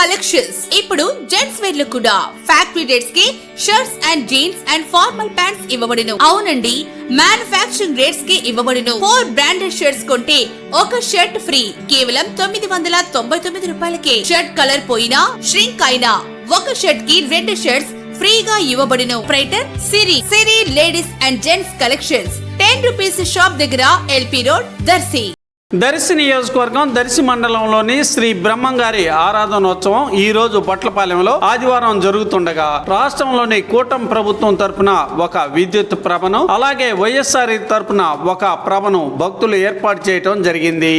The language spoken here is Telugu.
కలెక్షన్స్ ఇప్పుడు జెంట్స్ వేర్ లో కూడా ఫ్యాక్టరీ రేట్స్ కి shirts and jeans and formal pants ఇవ్వబడును. అవునండి, మ్యానుఫ్యాక్చరింగ్ రేట్స్ కి ఇవ్వబడును. 4 బ్రాండెడ్ షర్ట్స్ కొంటే ఒక షర్ట్ ఫ్రీ కేవలం 999 రూపాయలకే. షర్ట్ కలర్ పోయినా ష్రింక్ అయినా ఒక షర్ట్ కి 2 షర్ట్స్ ఫ్రీగా ఇవ్వబడును. Operator Siri ladies and gents collections 10 rupees shop దగ్గర ఎల్పి రోడ్ దర్శి. దర్శి నియోజకవర్గం దర్శి మండలంలోని శ్రీ బ్రహ్మంగారి ఆరాధనోత్సవం ఈ రోజు బట్లపాలెంలో ఆదివారం జరుగుతుండగా రాష్ట్రంలోని కూటమి ప్రభుత్వం తరపున ఒక విద్యుత్ ప్రభను అలాగే వైఎస్ఆర్ తరపున ఒక ప్రభను భక్తులు ఏర్పాటు చేయడం జరిగింది.